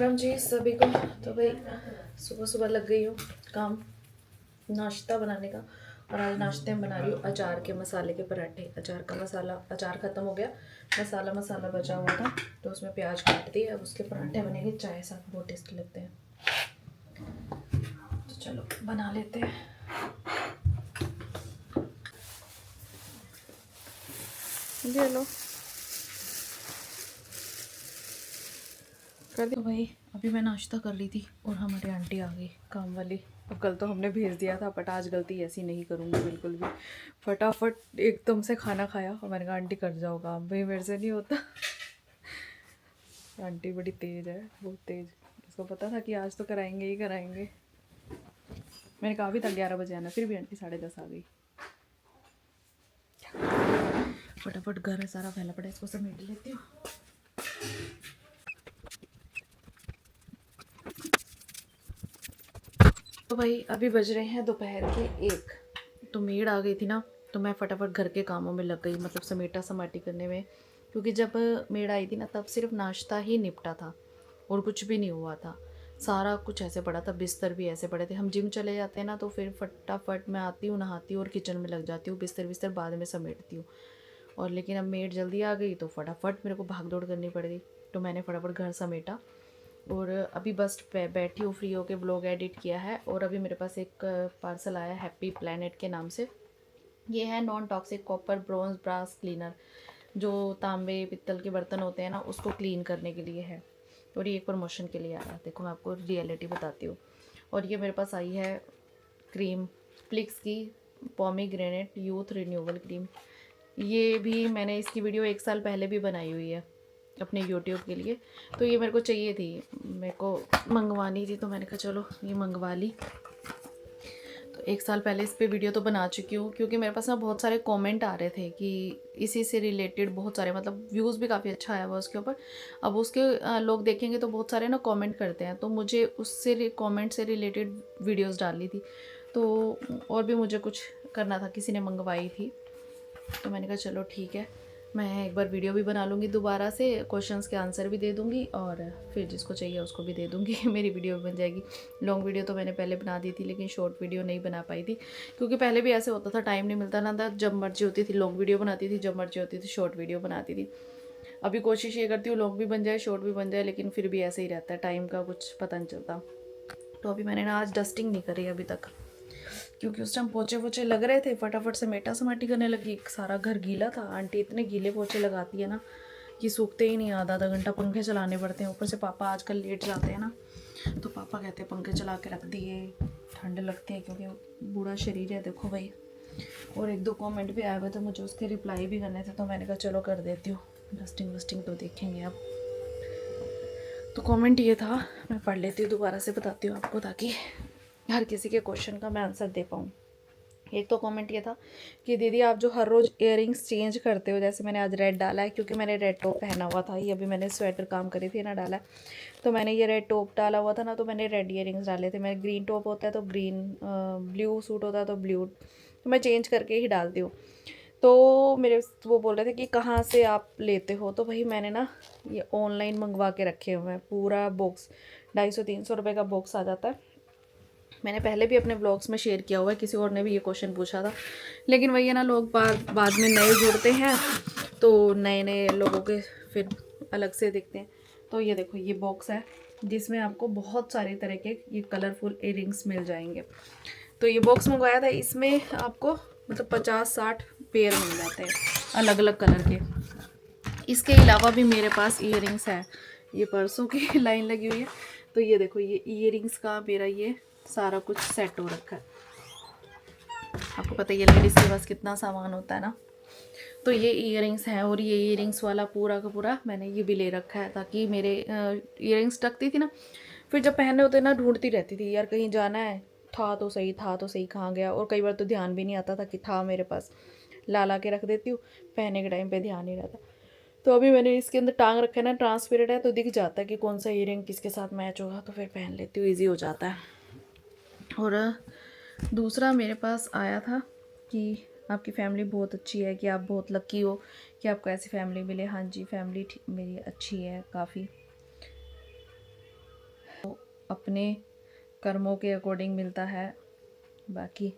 राम जी सभी को। तो भाई सुबह सुबह लग गई हूँ काम नाश्ता बनाने का। और आज नाश्ते में बना रही हूँ अचार के मसाले के पराठे। अचार का मसाला, अचार ख़त्म हो गया, मसाला बचा हुआ था तो उसमें प्याज काट दिए। अब उसके पराठे बनेंगे, चाय साथ बहुत टेस्टी लगते हैं। तो चलो बना लेते हैं। ये लो कर दी। तो भाई अभी मैं नाश्ता कर रही थी और हमारी आंटी आ गई काम वाली। अब कल तो हमने भेज दिया था, बट आज गलती ऐसी नहीं करूँगी बिल्कुल भी। फटाफट एकदम से खाना खाया और मैंने कहा आंटी कर जाओ काम, भाई मेरे से नहीं होता। आंटी बड़ी तेज़ है, बहुत तेज़। उसको पता था कि आज तो कराएंगे ही कराएंगे। मैंने कहा भी था 11 बजे आना, फिर भी आंटी 10:30 आ गई। फटाफट घर है सारा फैला पड़ा, इसको समेट लेती हूँ। तो भाई अभी बज रहे हैं दोपहर के 1। तो मेड आ गई थी ना, तो मैं फटाफट घर के कामों में लग गई, मतलब समेटा समाटी करने में। क्योंकि जब मेड आई थी ना तब सिर्फ नाश्ता ही निपटा था और कुछ भी नहीं हुआ था। सारा कुछ ऐसे पड़ा था, बिस्तर भी ऐसे पड़े थे। हम जिम चले जाते हैं ना तो फिर फटाफट मैं आती हूँ, नहाती हूँ और किचन में लग जाती हूँ, बिस्तर बाद में समेटती हूँ। और लेकिन अब मेड जल्दी आ गई तो फटाफट मेरे को भाग दौड़ करनी पड़ गई। तो मैंने फटाफट घर समेटा और अभी बस बैठी हूँ फ्री होके, ब्लॉग एडिट किया है। और अभी मेरे पास एक पार्सल आया हैप्पी प्लैनेट के नाम से। ये है non toxic copper bronze brass cleaner, जो तांबे पित्तल के बर्तन होते हैं ना उसको क्लीन करने के लिए है। और ये एक प्रमोशन के लिए आया। देखो मैं आपको रियलिटी बताती हूँ। और ये मेरे पास आई है क्रीम फ्लिक्स की, पोमीग्रेनेट यूथ रिन्यूअल क्रीम। ये भी मैंने इसकी वीडियो 1 साल पहले भी बनाई हुई है अपने यूट्यूब के लिए। तो ये मेरे को चाहिए थी, मेरे को मंगवानी थी, तो मैंने कहा चलो ये मंगवा ली। तो 1 साल पहले इस पे वीडियो तो बना चुकी हूँ, क्योंकि मेरे पास ना बहुत सारे कमेंट आ रहे थे कि इसी से रिलेटेड बहुत सारे, मतलब व्यूज़ भी काफ़ी अच्छा आया हुआ उसके ऊपर। अब उसके लोग देखेंगे तो बहुत सारे ना कमेंट करते हैं, तो मुझे उससे कमेंट से रिलेटेड वीडियोस डालनी थी। तो और भी मुझे कुछ करना था, किसी ने मंगवाई थी, तो मैंने कहा चलो ठीक है, मैं एक बार वीडियो भी बना लूँगी दोबारा से, क्वेश्चंस के आंसर भी दे दूँगी और फिर जिसको चाहिए उसको भी दे दूँगी। मेरी वीडियो बन जाएगी। लॉन्ग वीडियो तो मैंने पहले बना दी थी, लेकिन शॉर्ट वीडियो नहीं बना पाई थी, क्योंकि पहले भी ऐसे होता था, टाइम नहीं मिलता ना था। जब मर्जी होती थी लॉन्ग वीडियो बनाती थी, जब मर्जी होती थी शॉर्ट वीडियो बनाती थी। अभी कोशिश ये करती हूँ लॉन्ग भी बन जाए शॉर्ट भी बन जाए, लेकिन फिर भी ऐसे ही रहता है, टाइम का कुछ पता नहीं चलता। तो अभी मैंने ना आज डस्टिंग नहीं करी अभी तक, क्योंकि उस टाइम पोछे वोछे लग रहे थे, फटाफट से मेटा समाटी करने लगी। सारा घर गीला था। आंटी इतने गीले पोछे लगाती है ना कि सूखते ही नहीं, आधा घंटा पंखे चलाने पड़ते हैं। ऊपर से पापा आजकल लेट जाते हैं ना, तो पापा कहते हैं पंखे चला के रख दिए, ठंड लगती है, क्योंकि बूढ़ा शरीर है। देखो भाई, और 1-2 कमेंट भी आए हुए थे, मुझे उसके रिप्लाई भी करने थे, तो मैंने कहा चलो कर देती हूँ। डस्टिंग वस्टिंग तो देखेंगे अब। तो कमेंट ये था, मैं पढ़ लेती हूँ, दोबारा से बताती हूँ आपको, ताकि हर किसी के क्वेश्चन का मैं आंसर दे पाऊँ। एक तो कमेंट ये था कि दीदी आप जो हर रोज़ इयररिंग्स चेंज करते हो, जैसे मैंने आज रेड डाला है क्योंकि मैंने रेड टॉप पहना हुआ था, ये अभी मैंने स्वेटर काम करी थी ना डाला है, तो मैंने ये रेड टॉप डाला हुआ था ना, तो मैंने रेड इयररिंग्स डाले थे। मेरा ग्रीन टॉप होता है तो ग्रीन, ब्लू सूट होता है तो ब्लू, तो मैं चेंज करके ही डालती हूँ। तो मेरे वो बोल रहे थे कि कहाँ से आप लेते हो, तो भाई मैंने ना ये ऑनलाइन मंगवा के रखे हुए हैं। पूरा बॉक्स 250-300 रुपये का बॉक्स आ जाता है। मैंने पहले भी अपने ब्लॉग्स में शेयर किया हुआ है, किसी और ने भी ये क्वेश्चन पूछा था, लेकिन वही है ना, लोग बाद में नए जुड़ते हैं तो नए नए लोगों के फिर अलग से दिखते हैं। तो ये देखो, ये बॉक्स है जिसमें आपको बहुत सारे तरह के ये कलरफुल इयररिंग्स मिल जाएंगे। तो ये बॉक्स मंगवाया था, इसमें आपको मतलब 50-60 पेयर मिल जाते हैं अलग अलग कलर के। इसके अलावा भी मेरे पास इयररिंग्स है, ये परसों की लाइन लगी हुई है। तो ये देखो, ये इयररिंग्स का मेरा ये सारा कुछ सेट हो रखा है। आपको पता ही है लेडीज़ के पास कितना सामान होता है ना। तो ये इयररिंग्स हैं, और ये इयररिंग्स वाला पूरा का पूरा मैंने ये भी ले रखा है, ताकि मेरे इयररिंग्स टकती थी ना, फिर जब पहनने होते ना ढूंढती रहती थी यार, कहीं जाना है, था तो सही कहाँ गया। और कई बार तो ध्यान भी नहीं आता था कि था मेरे पास, ला के रख देती हूँ, पहनने के टाइम पे ध्यान नहीं रहता। तो अभी मैंने इसके अंदर टांग रखा है ना, ट्रांसपेरेंट है, तो दिख जाता है कि कौन सा इयररिंग किसके साथ मैच होगा, तो फिर पहन लेती हूँ, ईजी हो जाता है। और दूसरा मेरे पास आया था कि आपकी फ़ैमिली बहुत अच्छी है, कि आप बहुत लकी हो कि आपको ऐसी फ़ैमिली मिले। हाँ जी, फैमिली मेरी अच्छी है काफ़ी। अपने कर्मों के अकॉर्डिंग मिलता है, बाकी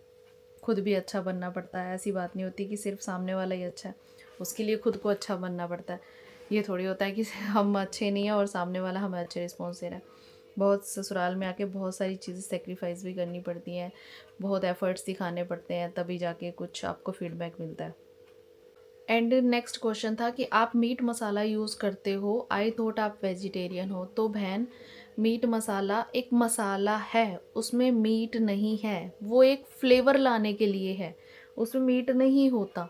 खुद भी अच्छा बनना पड़ता है। ऐसी बात नहीं होती कि सिर्फ सामने वाला ही अच्छा है, उसके लिए खुद को अच्छा बनना पड़ता है। ये थोड़ी होता है कि हम अच्छे नहीं हैं और सामने वाला हमें अच्छे रिस्पॉन्स दे रहा है। बहुत ससुराल में आके बहुत सारी चीज़ें सेक्रीफाइस भी करनी पड़ती हैं, बहुत एफर्ट्स दिखाने पड़ते हैं, तभी जाके कुछ आपको फीडबैक मिलता है। एंड नेक्स्ट क्वेश्चन था कि आप मीट मसाला यूज़ करते हो, आई थॉट आप वेजिटेरियन हो। तो बहन, मीट मसाला एक मसाला है, उसमें मीट नहीं है, वो एक फ्लेवर लाने के लिए है, उसमें मीट नहीं होता,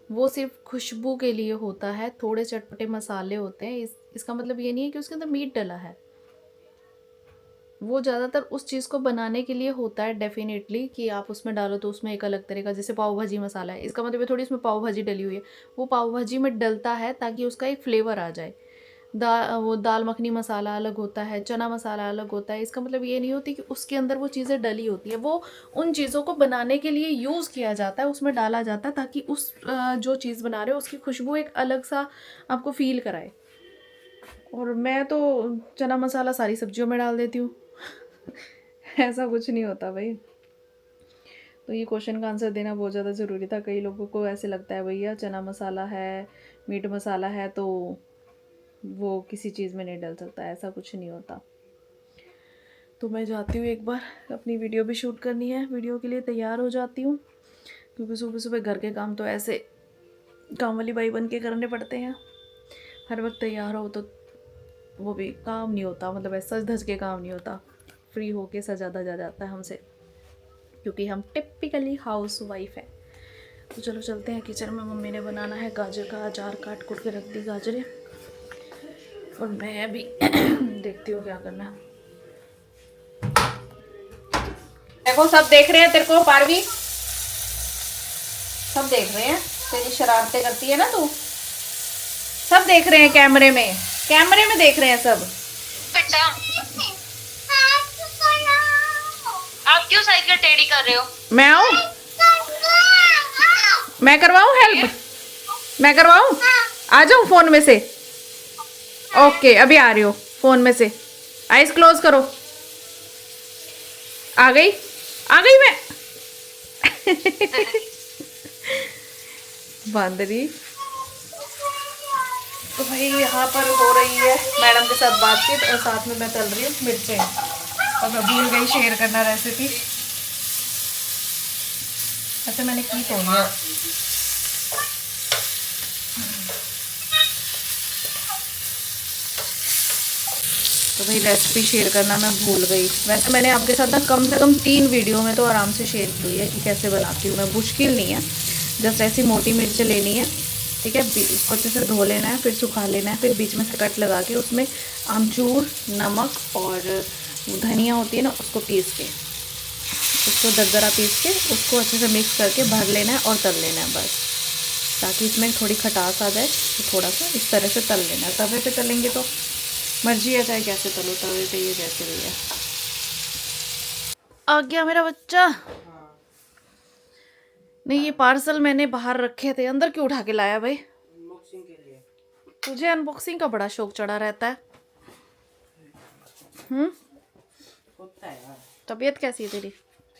वो सिर्फ खुशबू के लिए होता है। थोड़े चटपटे मसाले होते हैं, इसका मतलब ये नहीं है कि उसके अंदर मीट डला है। वो ज़्यादातर उस चीज़ को बनाने के लिए होता है डेफिनेटली, कि आप उसमें डालो तो उसमें एक अलग तरह का, जैसे पाव भाजी मसाला है, इसका मतलब ये थोड़ी इसमें पाव भाजी डली हुई है, वो पाव भाजी में डलता है ताकि उसका एक फ्लेवर आ जाए। वो दाल मखनी मसाला अलग होता है, चना मसाला अलग होता है, इसका मतलब ये नहीं होती कि उसके अंदर वो चीज़ें डली होती है। वो उन चीज़ों को बनाने के लिए यूज़ किया जाता है, उसमें डाला जाता है ताकि उस जो चीज़ बना रहे हो उसकी खुशबू एक अलग सा आपको फील कराए। और मैं तो चना मसाला सारी सब्जियों में डाल देती हूँ ऐसा कुछ नहीं होता भाई। तो ये क्वेश्चन का आंसर देना बहुत ज़्यादा ज़रूरी था। कई लोगों को ऐसे लगता है भैया चना मसाला है, मीट मसाला है, तो वो किसी चीज़ में नहीं डल सकता, ऐसा कुछ नहीं होता। तो मैं जाती हूँ, एक बार अपनी वीडियो भी शूट करनी है, वीडियो के लिए तैयार हो जाती हूँ, क्योंकि सुबह सुबह घर के काम तो ऐसे काम वाली बाई बन के करने पड़ते हैं। हर वक्त तैयार हो तो वो भी काम नहीं होता, मतलब ऐसा सज धज के काम नहीं होता, फ्री होके सजा धजा जाता है हमसे, क्योंकि हम टिपिकली हाउस वाइफ है। तो चलो चलते हैं किचन में। मम्मी ने बनाना है गाजर का अचार, काट कुट के रख दी गाजरें, और मैं भी देखती हूँ क्या करना है। देखो सब देख रहे हैं तेरे को पारवी, सब देख रहे हैं, तेरी शरारतें करती है ना तू, सब देख रहे हैं कैमरे में, कैमरे में देख रहे हैं सब। बेटा आप क्यों साइकिल टेढ़ी कर रहे हो? मैं आऊं, मैं करवाऊं हेल्प, मैं करवाऊं, आ जाऊं फोन में से। ओके अभी आ रही हो, फोन में से, आइज क्लोज करो। आ गई, आ गई मैं बांदरी। तो भाई यहाँ पर हो रही है मैडम के साथ बातचीत, और साथ में मैं तल रही हूँ मिर्चें, और मैं भूल गई शेयर करना रेसिपी। ऐसे मैंने की तो है, तो भाई रेसिपी शेयर करना मैं भूल गई। वैसे मैंने आपके साथ ना कम से कम 3 वीडियो में तो आराम से शेयर की है कि कैसे बनाती हूँ मैं, मुश्किल नहीं है, जस्ट ऐसी मोटी मिर्च लेनी है, ठीक है, उसको अच्छे से धो लेना है, फिर सुखा लेना है, फिर बीच में से कट लगा के उसमें आमचूर, नमक और धनिया होती है ना, उसको पीस के, उसको दरदरा पीस के उसको अच्छे से मिक्स करके भर लेना है और तल लेना है बस, ताकि इसमें थोड़ी खटास आ जाए। तो थोड़ा सा इस तरह से तल लेना है। तवे पे तलेंगे तो मर्जी है चाहे कैसे तलो, तवे पे ये जैसे भी है। आ गया मेरा बच्चा। नहीं ये पार्सल मैंने बाहर रखे थे, अंदर क्यों उठा के लाया भाई? अनबॉक्सिंग के लिए। तुझे अनबॉक्सिंग का बड़ा शौक चढ़ा रहता है। होता है यार। तबीयत कैसी है तेरी?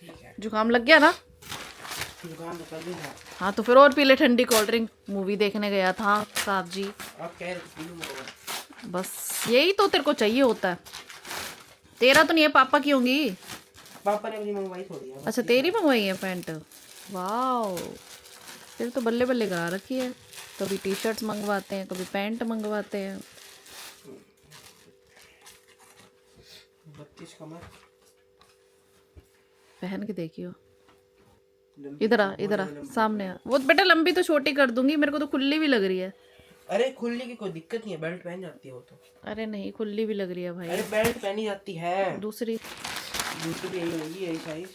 ठीक है। जुकाम लग गया ना? जुकाम तो कल भी था। हाँ तो फिर और पी ले ठंडी कोल्ड ड्रिंक। मूवी देखने गया था साहब जी। आप कह रहे बस यही तो तेरे को चाहिए होता है। तेरा तो नहीं है, पापा की होंगी। पापा ने अपनी मंगवाई थोड़ी है। अच्छा तेरी मंगवाई है पैंट, वाह, फिर तो बल्ले बल्ले करा रखी है। कभी टी शर्ट्स मंगवाते हैं, कभी पैंट मंगवाते हैं। 32 कमर पहन के देखियो। इधर आ, इधर आ, सामने आ। वो बेटा लंबी तो छोटी कर दूंगी, मेरे को तो खुली भी लग रही है। अरे खुली की कोई दिक्कत नहीं है, बेल्ट पहन जाती है वो तो। अरे नहीं खुली भी लग रही है भाई। अरे बेल्ट पहनी जाती है। दूसरी भी यही होगी, यही साइज।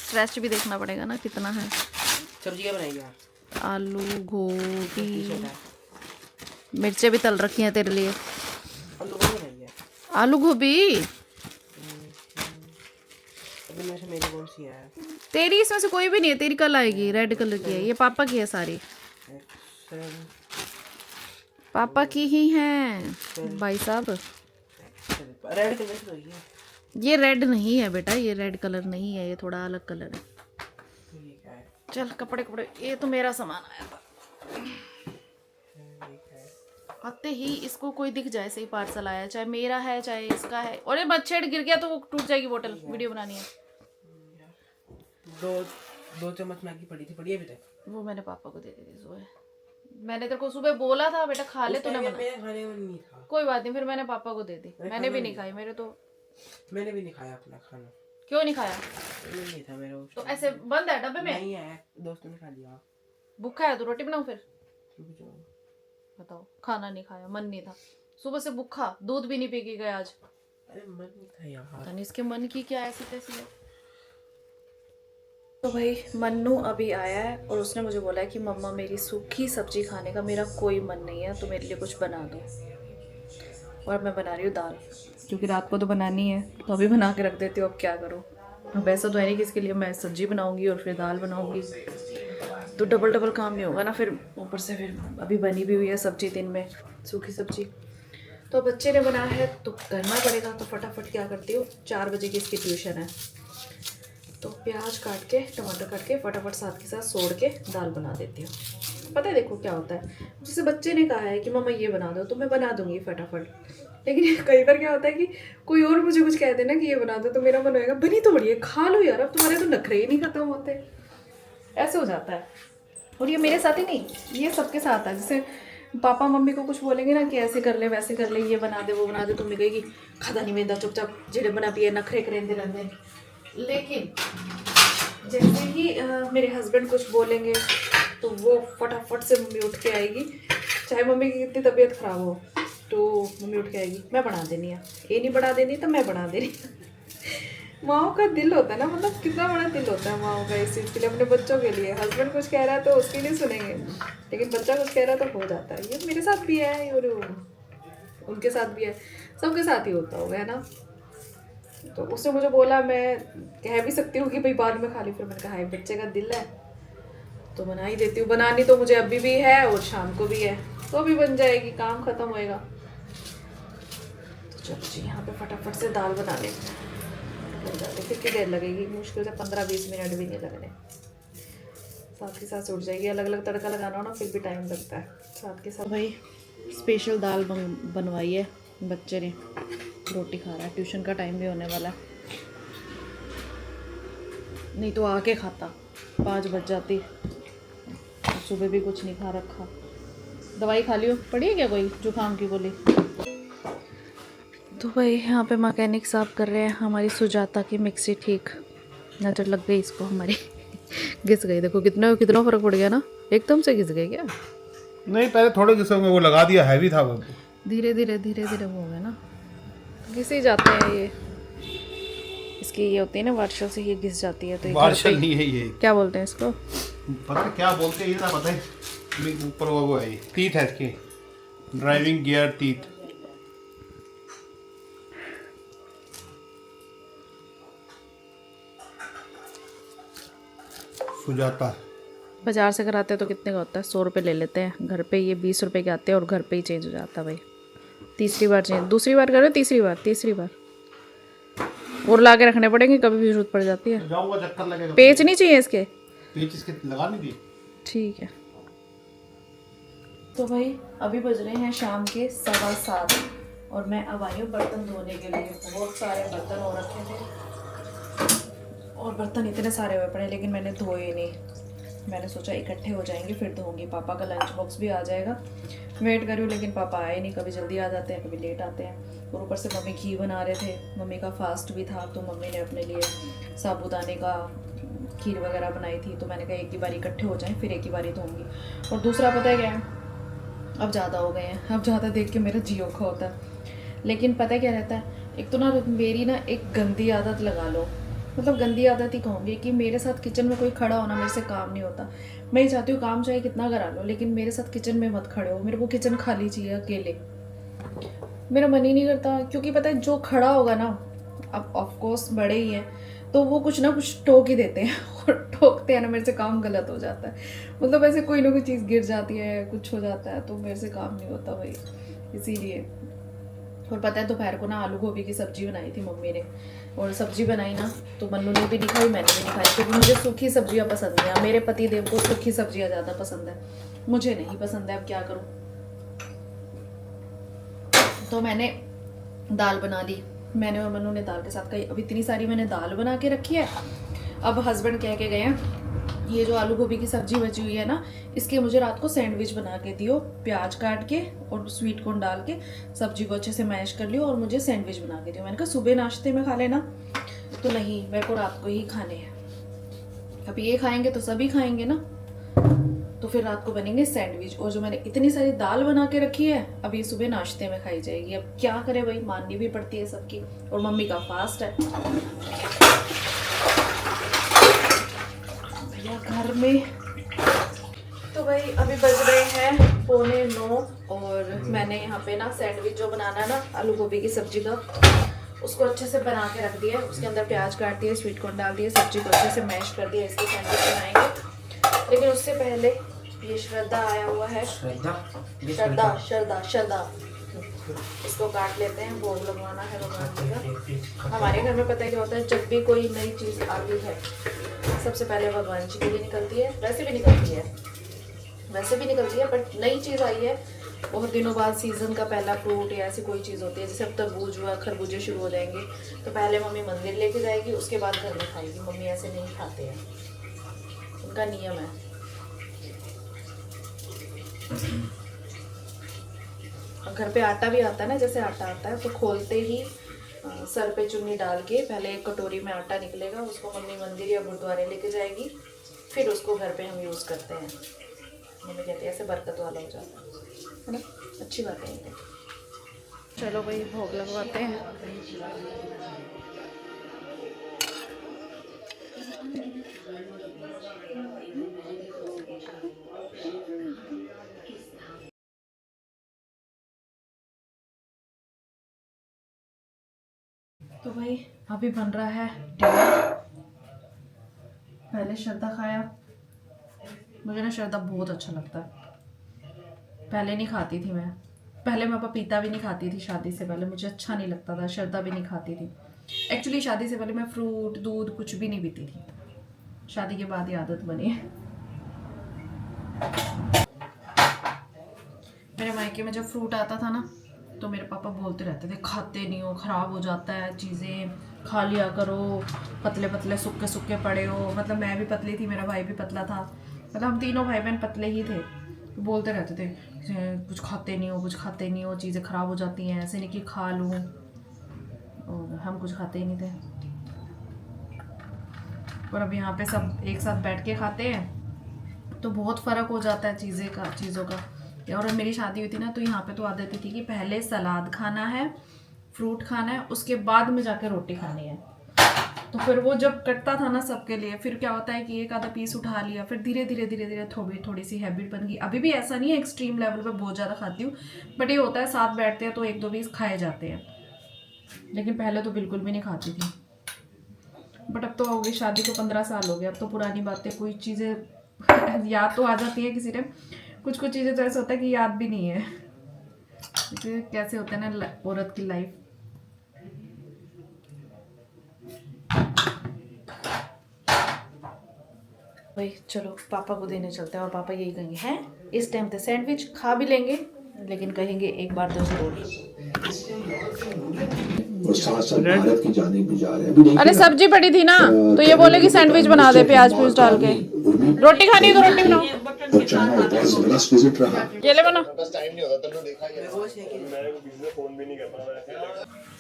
स्ट्रेच भी देखना पड़ेगा ना कितना है। सब्जी क्या बनाई यार? आलू गोभी, मिर्चें भी तल रखी हैं तेरे लिए। आलू गोभी बनाई है। आलू गोभी अभी में से मेरी कौन सी है? तेरी इसमें से कोई भी नहीं है, तेरी कल आएगी। रेड कलर की है, ये पापा की है सारी, पापा की ही हैं भाई साहब। रेड कलर की तो है। ये रेड नहीं है बेटा, ये रेड कलर नहीं है, ये थोड़ा अलग कलर है। ठीक है। चल कपड़े कपड़े, ये तो मेरा सामान आया था। ठीक है। आते ही इसको कोई दिख जाए, सही पार्सल आया, चाहे मेरा है चाहे इसका है। और ये मच्छर गिर गया तो वो टूट जाएगी बोतल, वीडियो बनानी है। दो दो चम्मच मैगी पड़ी थी, पड़ी है अभी तक? वो मैंने पापा को दे दी थी सुबह। मैंने तेरे को सुबह बोला था बेटा खा ले, तूने मना। मेरे खाने में नहीं था। कोई बात नहीं, फिर मैंने पापा को दे दी। मैंने भी नहीं खाई, मेरे तो। मैंने भी नहीं खाया अपना खाना। क्यों नहीं खाया? नहीं था मेरा उस तो ऐसे बंद है डब्बे में? नहीं है, दोस्तों ने खा लिया। भूखा है तो रोटी बनाऊं फिर? रुक जाओ। बताओ, खाना नहीं खाया, मन नहीं था सुबह से, भूखा, दूध भी नहीं पी के गया आज। अरे मन नहीं था यार। पता नहीं इसके मन की क्या ऐसी तैसी है। तो भाई मन्नू अभी आया है और उसने मुझे बोला है कि मम्मा मेरी सूखी सब्जी खाने का मेरा कोई मन नहीं है, तो मेरे लिए कुछ बना दो। और मैं बना रही हूँ दाल, क्योंकि रात को तो बनानी है, तो अभी बना के रख देती हूँ। अब क्या करूँ, अब ऐसा तो है नहीं कि इसके लिए मैं सब्जी बनाऊँगी और फिर दाल बनाऊँगी, तो डबल डबल काम नहीं होगा ना। फिर ऊपर से फिर अभी बनी भी हुई है सब्जी दिन में, सूखी सब्जी। तो बच्चे ने बनाया है तो करना पड़ेगा। तो फटाफट क्या करती हूँ, 4 बजे की इसकी ट्यूशन है, तो प्याज काट के टमाटर काट के फटाफट साथ के साथ सोड़ के दाल बना देती हूँ। पता है देखो क्या होता है, जैसे बच्चे ने कहा है कि मम्मा ये बना दो, तो मैं बना दूंगी फटाफट। लेकिन कई बार क्या होता है कि कोई और मुझे कुछ कह देना कि ये बना दो, तो मेरा मन होएगा बनी तो बढ़िया, खा लो यार, अब तुम्हारे तो नखरे ही नहीं खत्म होते। ऐसे हो जाता है। और ये मेरे साथ ही नहीं, ये सबके साथ है। जैसे पापा मम्मी को कुछ बोलेंगे ना कि ऐसे कर ले वैसे कर ले, ये बना दे वो बना दे, तुमने कहेगी खाता नहीं मेदा, चुपचाप जेड़े बना पिए नखरे करेंदे रहते। लेकिन जैसे ही मेरे हस्बैंड कुछ बोलेंगे तो वो फटाफट से मम्मी उठ के आएगी, चाहे मम्मी की कितनी तबीयत ख़राब हो, तो मम्मी उठ के आएगी, मैं बना देनी है, ये नहीं बना देनी तो मैं बना देनी। माओ का दिल होता है ना, मतलब कितना बड़ा दिल होता है माओ का इस चीज़ के लिए, अपने बच्चों के लिए। हस्बैंड कुछ कह रहा है तो उसकी नहीं सुनेंगे, लेकिन बच्चा कुछ कह रहा है तो हो जाता है। ये मेरे साथ भी है और उनके साथ भी है, सबके साथ ही होता होगा, है ना। तो उसने मुझे बोला, मैं कह भी सकती हूँ कि भाई बाद में खा ली, फिर मैंने कहा है बच्चे का दिल है तो बना ही देती हूँ। बनानी तो मुझे अभी भी है और शाम को भी है, तो अभी बन जाएगी, काम खत्म होएगा। तो चलो जी, यहाँ पे फटाफट से दाल बना लेते हैं। कितनी देर लगेगी, मुश्किल से 15-20 मिनट भी नहीं लगने, साथ के साथ उठ जाएगी। अलग अलग तड़का लगाना हो ना, फिर भी टाइम लगता है साथ के साथ। भाई स्पेशल दाल बनवाई है बच्चे ने, रोटी खा रहा है, ट्यूशन का टाइम भी होने वाला है, नहीं तो आके खाता 5 बज जाती। सुबह भी कुछ नहीं खा रखा। दवाई खा लियो, पड़ी है क्या कोई जुकाम की गोली? तो भाई यहाँ पे मैकेनिक साहब कर रहे हैं हमारी सुजाता की मिक्सी ठीक। नज़र लग गई इसको हमारी। घिस गई, देखो कितना कितना फ़र्क पड़ गया ना, एकदम से घिस गई क्या? नहीं, पहले थोड़े घिसों में वो लगा दिया, हैवी था वो। धीरे धीरे वो हो गया ना, घिस ही जाते हैं ये। इसकी ये होती है ना वार्शल से, ये घिस जाती है। तो ये वार्शल नहीं है ये, क्या बोलते हैं इसको, पता क्या बोलते हैं ये ना, पता है ऊपर वो है, टीथ है इसके, ड्राइविंग गियर टीथ। सुजाता बाजार से कराते हैं तो कितने का होता है? 100 रुपये ले लेते हैं, घर पे ये 20 रुपये के आते हैं और घर पे ही चेंज हो जाता है भाई। तीसरी बार चेंज, दूसरी बार करो, तीसरी बार और ला के रखने पड़ेंगे, कभी भी जरूरत पड़ जाती है। जाऊंगा, चक्कर लगेगा। पेच नहीं चाहिए इसके? पेच इसके लगा नहीं दिए। ठीक है। तो भाई अभी बज रहे हैं शाम के 7:15 और मैं अब आई हूँ बर्तन धोने के लिए। बहुत सारे बर्तन हो रखे थे और बर्तन इतने सारे हुए पड़े, लेकिन मैंने धोए नहीं। मैंने सोचा इकट्ठे हो जाएंगे फिर धोऊंगी। पापा का लंच बॉक्स भी आ जाएगा, वेट करूँ, लेकिन पापा आए नहीं, कभी जल्दी आ जाते हैं कभी लेट आते हैं। और ऊपर से मम्मी घी बना रहे थे, मम्मी का फास्ट भी था, तो मम्मी ने अपने लिए साबूदाने का खीर वगैरह बनाई थी। तो मैंने कहा एक ही बारी इकट्ठे हो जाएं, फिर एक ही बारी धोऊंगी। और दूसरा पता है क्या है, अब ज़्यादा हो गए हैं, अब ज़्यादा देख के मेरा जी औखा होता है। लेकिन पता है क्या रहता है, एक तो ना मेरी ना एक गंदी आदत लगा लो, मतलब गंदी आदत ही कहूँगी कि मेरे साथ किचन में कोई खड़ा होना मेरे से काम नहीं होता। मैं ही चाहती हूँ काम चाहे कितना करा लो, लेकिन मेरे साथ किचन में मत खड़े हो। मेरे को किचन खाली चाहिए अकेले, मेरा मन ही नहीं करता। क्योंकि पता है जो खड़ा होगा ना, अब ऑफकोर्स बड़े ही हैं, तो वो कुछ ना कुछ टोक ही देते हैं और ठोकते हैं ना, मेरे से काम गलत हो जाता है। मतलब ऐसे कोई ना कोई चीज़ गिर जाती है, कुछ हो जाता है, तो मेरे से काम नहीं होता भाई। इसीलिए और पता है दोपहर को ना आलू गोभी की सब्जी बनाई थी मम्मी ने, और सब्जी बनाई ना तो मन्नू ने भी नहीं खाई, मैंने भी नहीं खाई, क्योंकि मुझे सूखी सब्जियां पसंद नहीं है। मेरे पति देव को सूखी सब्जियां ज़्यादा पसंद है, मुझे नहीं पसंद है। अब क्या करूँ, तो मैंने दाल बना ली। मैंने और मन्नू ने दाल के साथ खाई। अब इतनी सारी मैंने दाल बना के रखी है। अब हस्बैंड कह के गए हैं ये जो आलू गोभी की सब्जी बची हुई है ना, इसके मुझे रात को सैंडविच बना के दियो, प्याज काट के और स्वीट कॉर्न डाल के सब्जी को अच्छे से मैश कर लियो और मुझे सैंडविच बना के दियो। मैंने कहा सुबह नाश्ते में खा लेना, तो नहीं, मेरे को रात को ही खाने हैं। अब ये खाएंगे तो सभी खाएंगे ना, तो फिर रात को बनेंगे सैंडविच। और जो मैंने इतनी सारी दाल बना के रखी है, अब ये सुबह नाश्ते में खाई जाएगी। अब क्या करे भाई, माननी भी पड़ती है सबकी, और मम्मी का फास्ट है भैया घर में। तो भाई अभी बज रहे हैं 8:45 और मैंने यहाँ पे ना सैंडविच जो बनाना है ना आलू गोभी की सब्जी का, उसको अच्छे से बना के रख दिया। उसके अंदर प्याज काट दिए, स्वीट कॉर्न डाल दिए, सब्जी को अच्छे से मैश कर दिया, इसके सैंडविच बनाएंगे। लेकिन उससे पहले ये श्रद्धा आया हुआ है, श्रद्धा इसको काट लेते हैं, भोग लगवाना है भगवान जी का। हमारे घर में पता है क्या होता है, जब भी कोई नई चीज़ आती है सबसे पहले भगवान जी के लिए निकलती है। वैसे भी निकलती है बट नई चीज़ आई है, बहुत दिनों बाद सीज़न का पहला फ्रूट या ऐसी कोई चीज़ होती है, जैसे अब तरबूज हुआ, खरबूजे शुरू हो जाएंगे, तो पहले मम्मी मंदिर लेके जाएगी, उसके बाद घर में खाएगी। मम्मी ऐसे नहीं खाते हैं, उनका नियम है। घर पे आटा भी आता है ना, जैसे आटा आता है तो खोलते ही सर पे चुन्नी डाल के पहले एक कटोरी में आटा निकलेगा, उसको मम्मी मंदिर या गुरुद्वारे लेके जाएगी, फिर उसको घर पे हम यूज़ करते हैं। मम्मी कहती है ऐसे बरकत वाला हो जाता है ना, अच्छी बात है। चलो भाई भोग लगवाते हैं। तो भाई अभी बन रहा है डिनर। पहले श्रद्धा खाया, मुझे ना श्रद्धा बहुत अच्छा लगता है। पहले नहीं खाती थी मैं, पहले मैं पपीता भी नहीं खाती थी शादी से पहले, मुझे अच्छा नहीं लगता था। श्रद्धा भी नहीं खाती थी। एक्चुअली शादी से पहले मैं फ्रूट दूध कुछ भी नहीं पीती थी, शादी के बाद ही आदत बनी है। मेरे मायके में जब फ्रूट आता था ना तो मेरे पापा बोलते रहते थे खाते नहीं हो, ख़राब हो जाता है, चीज़ें खा लिया करो, पतले पतले सूखे सूखे पड़े हो। मतलब मैं भी पतली थी, मेरा भाई भी पतला था, मतलब हम तीनों भाई बहन पतले ही थे। तो बोलते रहते थे कुछ खाते नहीं हो, चीज़ें ख़राब हो जाती हैं, ऐसे नहीं कि खा लूँ, और हम कुछ खाते ही नहीं थे। और अब यहाँ पे सब एक साथ बैठ के खाते हैं तो बहुत फ़र्क हो जाता है चीज़ों का। और मेरी शादी हुई थी ना, तो यहाँ पे तो आदत थी कि पहले सलाद खाना है, फ्रूट खाना है, उसके बाद में जाकर रोटी खानी है। तो फिर वो जब कटता था ना सबके लिए, फिर क्या होता है कि एक आधा पीस उठा लिया, फिर धीरे धीरे थोड़ी सी हैबिट बन गई। अभी भी ऐसा नहीं है एक्सट्रीम लेवल पे बहुत ज़्यादा खाती हूँ, बट ये होता है साथ बैठते हैं तो एक दो पीस खाए जाते हैं, लेकिन पहले तो बिल्कुल भी नहीं खाती थी। बट अब तो हो गई शादी को 15 साल हो गए, अब तो पुरानी बातें कोई चीज़ें याद तो आ जाती है किसी टाइम, कुछ चीज़ें तो ऐसा होता है कि याद भी नहीं है। कैसे होता है ना औरत की लाइफ। भाई चलो पापा को देने चलते हैं, और पापा यही कहेंगे हैं इस टाइम पे सैंडविच खा भी लेंगे, लेकिन कहेंगे एक बार तो जरूर। और साथ भारत की जानिब भी जा रहे हैं। अभी अरे सब्जी पड़ी थी ना, तो ये बोले कि सैंडविच बना दे प्याज प्यूज डाल के। रोटी खानी है तो रोटी बनाओ। और चाइना एक बहुत जबरदस्त विजिट रहा। ये ले बना।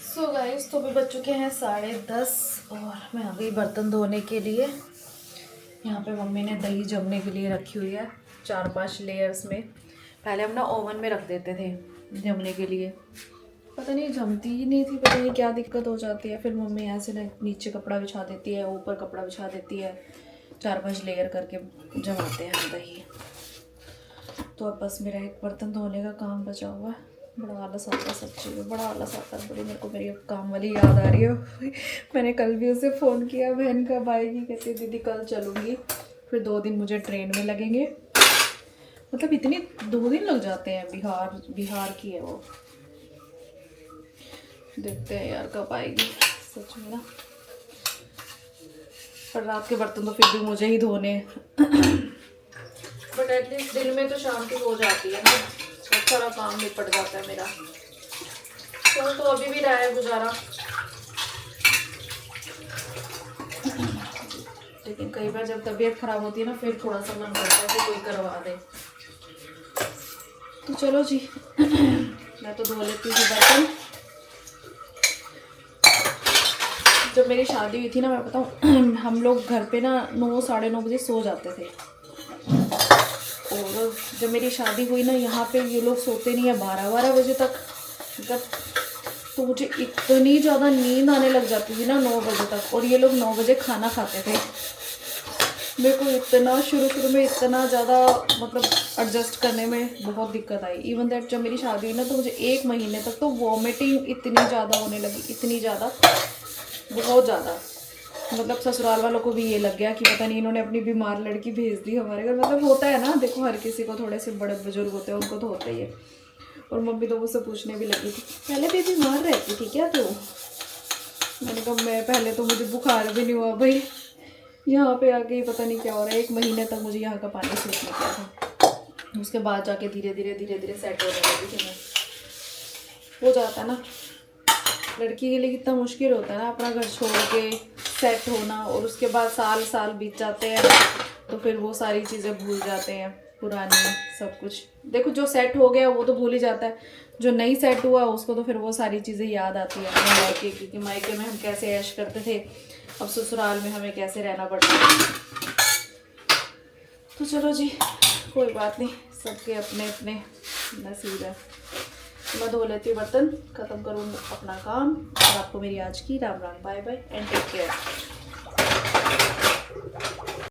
सो गाइस तो भी बज चुके हैं 10:30 और मैं आ गई बर्तन धोने के लिए। यहाँ पे मम्मी ने दही जमने के लिए रखी हुई है 4-5 लेयर्स में। पहले हम ना ओवन में रख देते थे जमने के लिए, पता नहीं जमती ही नहीं थी, पता नहीं क्या दिक्कत हो जाती है। फिर मम्मी ऐसे ना नीचे कपड़ा बिछा देती है, ऊपर कपड़ा बिछा देती है, 4-5 लेयर करके जमाते हैं दही। तो अब बस मेरा एक बर्तन धोने का काम बचा हुआ है। बड़ा आलस आता है सच्ची में, बड़ा आलस आता है। बड़ी मेरे को मेरी काम वाली याद आ रही है। मैंने कल भी उसे फ़ोन किया, बहन कब आएगी, कहती दीदी कल चलूँगी। फिर 2 दिन मुझे ट्रेन में लगेंगे, मतलब इतनी 2 दिन लग जाते हैं। बिहार की है वो। देखते हैं यार कब आएगी सच में ना। पर रात के बर्तन तो फिर भी मुझे ही धोने हैं। बट एटलीस्ट दिन में तो शांति हो जाती है ना, बहुत सारा काम निपट जाता है मेरा। तो अभी भी रहा है गुजारा, लेकिन कई बार जब तबीयत खराब होती है ना फिर थोड़ा सा मन करता है कि कोई करवा दे। तो चलो जी मैं तो धो लेती हूँ बर्तन। जब मेरी शादी हुई थी ना, मैं बताऊँ हम लोग घर पे ना 9 साढ़े 9 बजे सो जाते थे। और जब मेरी शादी हुई ना यहाँ पे ये लोग सोते नहीं है 12 बजे तक। मतलब तो मुझे इतनी ज़्यादा नींद आने लग जाती थी ना 9 बजे तक, और ये लोग 9 बजे खाना खाते थे। मेरे को इतना शुरू में इतना ज़्यादा मतलब एडजस्ट करने में बहुत दिक्कत आई। इवन दैट जब मेरी शादी हुई ना तो मुझे 1 महीने तक तो वॉमिटिंग इतनी ज़्यादा होने लगी, इतनी ज़्यादा, बहुत ज़्यादा। मतलब ससुराल वालों को भी ये लग गया कि पता नहीं इन्होंने अपनी बीमार लड़की भेज दी हमारे घर। मतलब होता है ना, देखो हर किसी को थोड़े से बड़े बुजुर्ग होते हैं उनको तो होता ही है। और मम्मी तो मुझसे पूछने भी लगी थी पहले भी बीमार रहती थी क्या तू? मैंने कहा मैं पहले तो मुझे बुखार भी नहीं हुआ भाई, यहाँ पे आके ही पता नहीं क्या हो रहा है। 1 महीने तक मुझे यहाँ का पानी सूट नहीं किया था, उसके बाद जाके धीरे धीरे सेट होने लगी थी मैं। हो जाता है ना, लड़की के लिए कितना मुश्किल होता है ना अपना घर छोड़ के सेट होना, और उसके बाद साल बीत जाते हैं तो फिर वो सारी चीज़ें भूल जाते हैं, पुरानी सब कुछ। देखो जो सेट हो गया वो तो भूल ही जाता है, जो नहीं सेट हुआ उसको तो फिर वो सारी चीज़ें याद आती है अपने मायके की, कि मायके में हम कैसे ऐश करते थे, अब ससुराल में हमें कैसे रहना पड़ता है। तो चलो जी कोई बात नहीं, सबके अपने अपने नसीब है। मैं धो लेती हूँ बर्तन, ख़त्म करूँ अपना काम, और आपको मेरी आज की Ram Ram, bye bye and take care.